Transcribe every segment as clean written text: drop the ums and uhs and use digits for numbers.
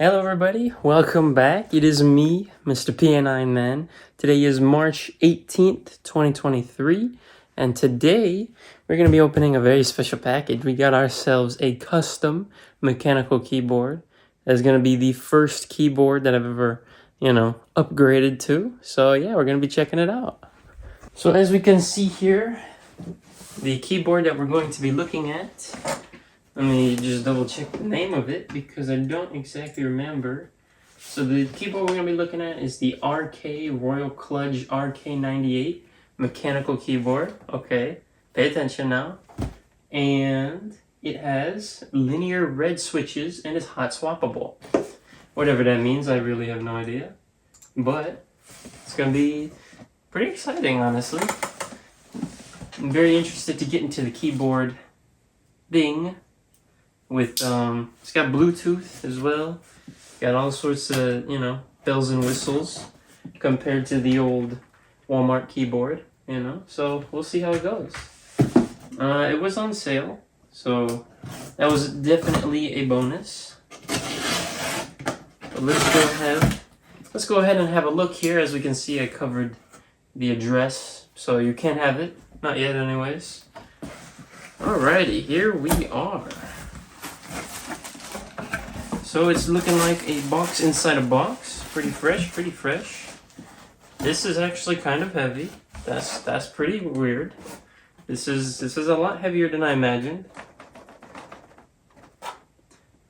Hello everybody, welcome back. It is me, Mr. PN9 Man. Today is March 18th, 2023, and today we're going to be opening a very special package. We got ourselves a custom mechanical keyboard. That's going to be the first keyboard that I've ever, upgraded to. So yeah, we're going to be checking it out. So as we can see here, the keyboard that we're going to be looking at, let me just double check the name of it because I don't exactly remember. So the keyboard we're going to be looking at is the Royal Kludge RK98 mechanical keyboard. Okay, pay attention now. And it has linear red switches and is hot swappable. Whatever that means, I really have no idea. But it's going to be pretty exciting, honestly. I'm very interested to get into the keyboard thing. With it's got Bluetooth as well, got all sorts of bells and whistles compared to the old Walmart keyboard, so we'll see how it goes. It was on sale, so that was definitely a bonus. But let's go ahead and have a look here. As we can see, I covered the address, so you can't have it, not yet anyways. Alrighty, here we are. So it's looking like a box inside a box. Pretty fresh, pretty fresh. This is actually kind of heavy. That's pretty weird. This is a lot heavier than I imagined.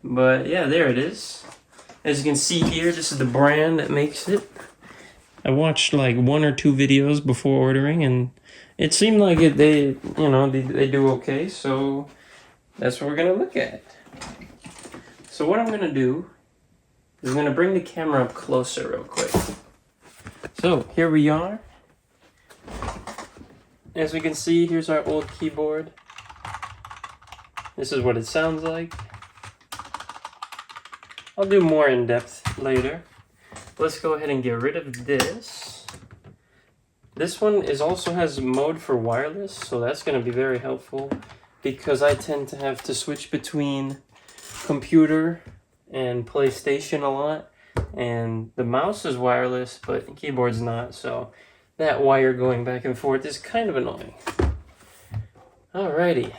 But yeah, there it is. As you can see here, this is the brand that makes it. I watched like 1 or 2 videos before ordering, and it seemed like they do okay. So that's what we're gonna look at. So what I'm going to do is I'm going to bring the camera up closer real quick. So here we are. As we can see, here's our old keyboard. This is what it sounds like. I'll do more in depth later. Let's go ahead and get rid of this. This one also has mode for wireless, so that's going to be very helpful because I tend to have to switch between computer and PlayStation a lot, and the mouse is wireless but the keyboard's not, so that wire going back and forth is kind of annoying. Alrighty,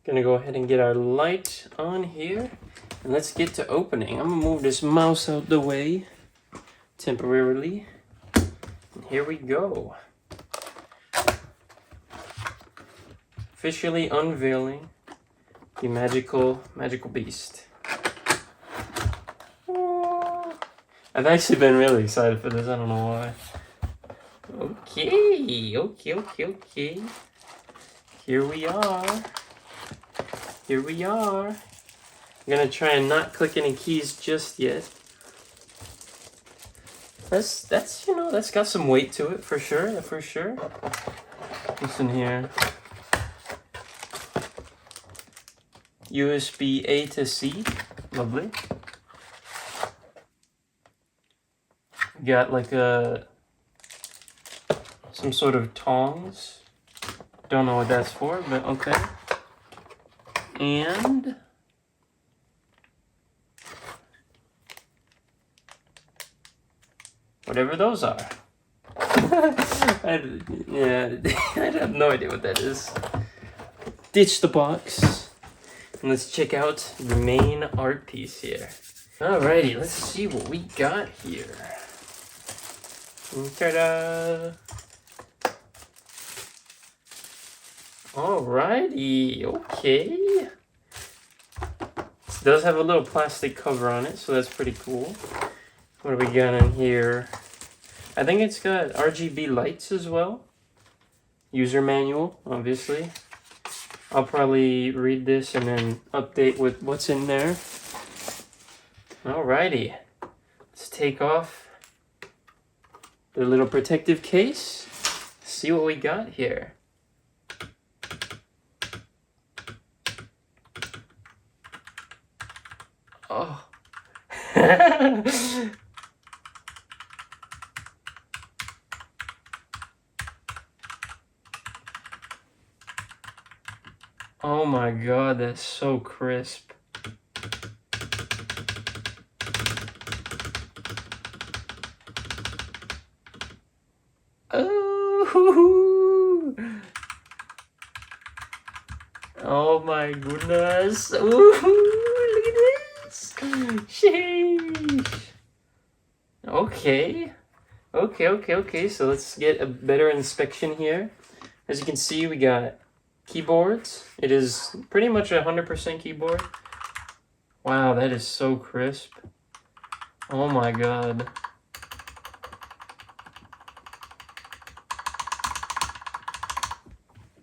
gonna go ahead and get our light on here and let's get to opening. I'm gonna move this mouse out the way temporarily, and here we go. Officially unveiling the magical beast. I've actually been really excited for this. I don't know why. Okay. Here we are. I'm gonna try and not click any keys just yet. That's got some weight to it for sure. What's in here? USB A to C, lovely. Got like some sort of tongs. Don't know what that's for, but okay. And whatever those are. I have no idea what that is. Ditch the box. And let's check out the main art piece here. Alrighty, let's see what we got here. Ta-da! Alrighty, okay. This does have a little plastic cover on it, so that's pretty cool. What do we got in here? I think it's got RGB lights as well. User manual, obviously. I'll probably read this and then update with what's in there. Alrighty, let's take off the little protective case. See what we got here. Oh. Oh my god, that's so crisp. Ooh. Oh my goodness. Ooh, look at this. Sheesh. Okay. Okay. So let's get a better inspection here. As you can see, we got keyboards. It is pretty much 100% keyboard. Wow, that is so crisp. Oh my god.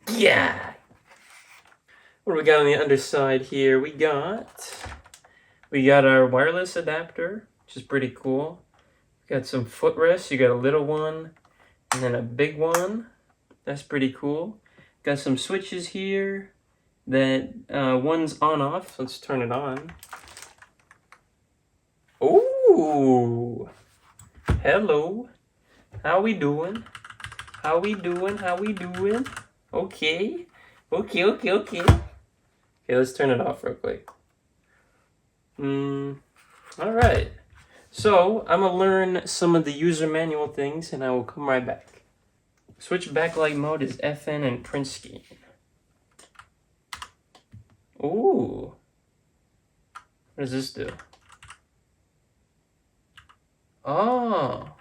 Yeah! What do we got on the underside here? We got our wireless adapter, which is pretty cool. We got some footrests. You got a little one and then a big one. That's pretty cool. Got some switches here that one's on off. Let's turn it on. Ooh! Hello. How we doing? How we doing? Okay. Okay, let's turn it off real quick. Alright. So, I'm gonna learn some of the user manual things and I will come right back. Switch backlight mode is FN and print scheme. Ooh. What does this do? Oh.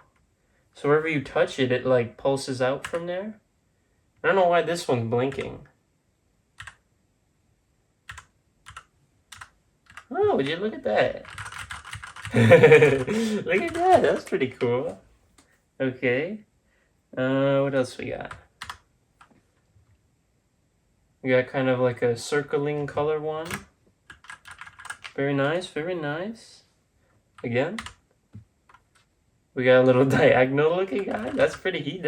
So wherever you touch it, it like pulses out from there? I don't know why this one's blinking. Oh, would you look at that? Look at that, that's pretty cool. Okay. What else we got? We got kind of like a circling color one. Very nice, very nice. Again. We got a little diagonal looking guy. That's pretty heat,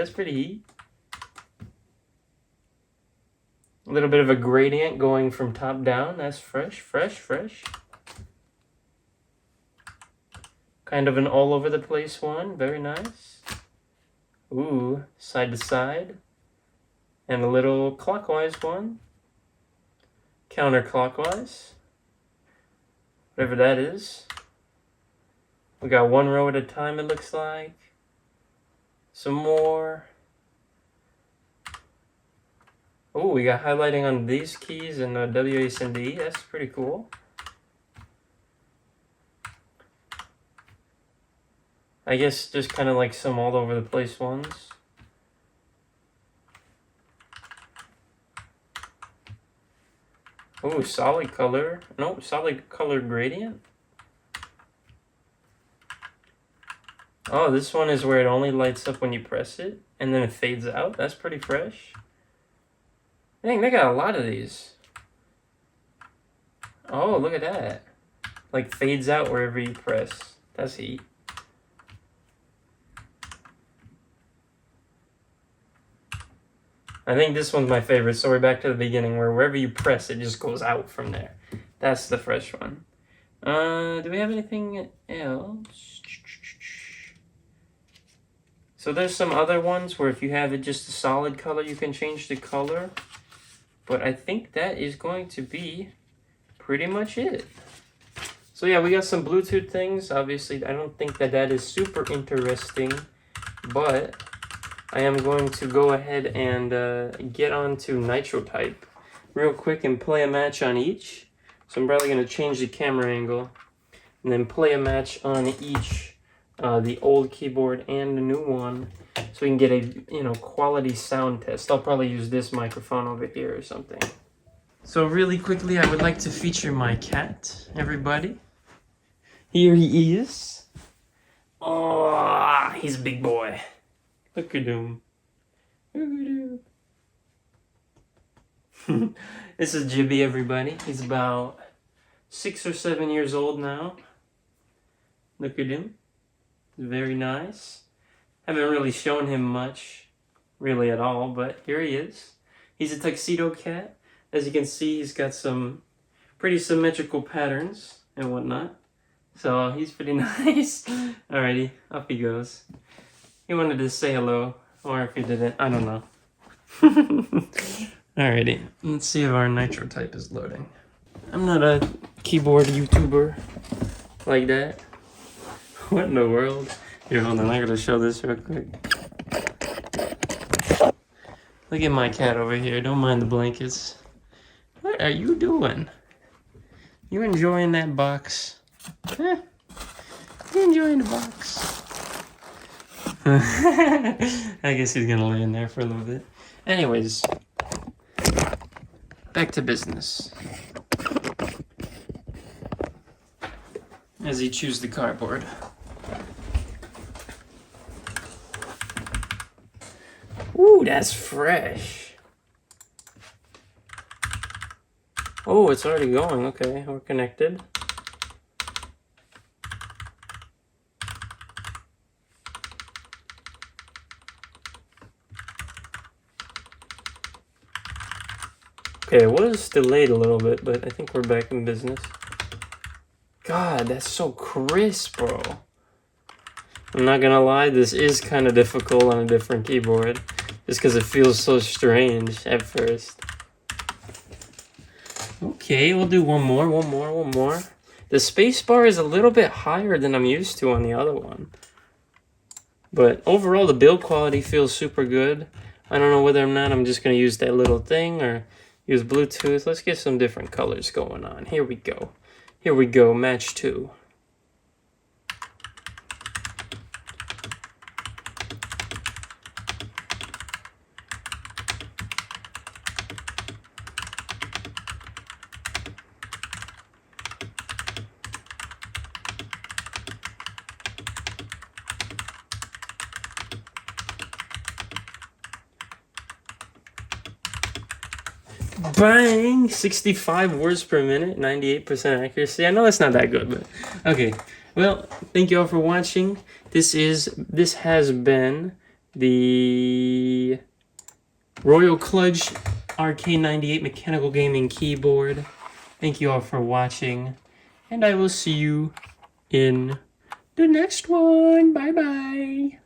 A little bit of a gradient going from top down. That's fresh. Kind of an all over the place one. Very nice. Ooh, side to side. And a little clockwise one. Counterclockwise. Whatever that is. We got one row at a time, it looks like. Some more. Oh, we got highlighting on these keys and W, A, and D. That's pretty cool. I guess just kind of like some all over the place ones. Oh, solid color. No, solid color gradient. Oh, this one is where it only lights up when you press it, and then it fades out. That's pretty fresh. Dang, they got a lot of these. Oh, look at that. Like fades out wherever you press. That's heat. I think this one's my favorite, so we're back to the beginning where wherever you press, it just goes out from there. That's the fresh one. Do we have anything else? So there's some other ones where if you have it just a solid color, you can change the color. But I think that is going to be pretty much it. So yeah, we got some Bluetooth things. Obviously, I don't think that is super interesting, but I am going to go ahead and get on to Nitro Type real quick and play a match on each. So I'm probably going to change the camera angle and then play a match on each, the old keyboard and the new one, so we can get a quality sound test. I'll probably use this microphone over here or something. So really quickly, I would like to feature my cat, everybody. Here he is. Oh, he's a big boy. Look at him. This is Jibby, everybody. He's about 6 or 7 years old now. Look at him. Very nice. Haven't really shown him much, really at all, but here he is. He's a tuxedo cat. As you can see, he's got some pretty symmetrical patterns and whatnot. So he's pretty nice. Alrighty, up he goes. He wanted to say hello, or if he didn't, I don't know. Alrighty, let's see if our Nitro Type is loading. I'm not a keyboard YouTuber like that. What in the world? Here, hold on, I gotta show this real quick. Look at my cat over here. Don't mind the blankets. What are you doing? You enjoying that box? Huh? You enjoying the box? I guess he's gonna lay in there for a little bit. Anyways, back to business. As he chews the cardboard. Ooh, that's fresh. Oh, it's already going. Okay, we're connected. Okay, it was delayed a little bit, but I think we're back in business. God, that's so crisp, bro. I'm not gonna lie, this is kind of difficult on a different keyboard. Just because it feels so strange at first. Okay, we'll do one more. The spacebar is a little bit higher than I'm used to on the other one. But overall, the build quality feels super good. I don't know whether or not I'm just gonna use that little thing or use Bluetooth. Let's get some different colors going on. Here we go. Here we go, match 2. Bang! 65 words per minute, 98% accuracy. I know that's not that good, but okay. Well, thank you all for watching. This has been the Royal Kludge RK98 mechanical gaming keyboard. Thank you all for watching, and I will see you in the next one. Bye bye.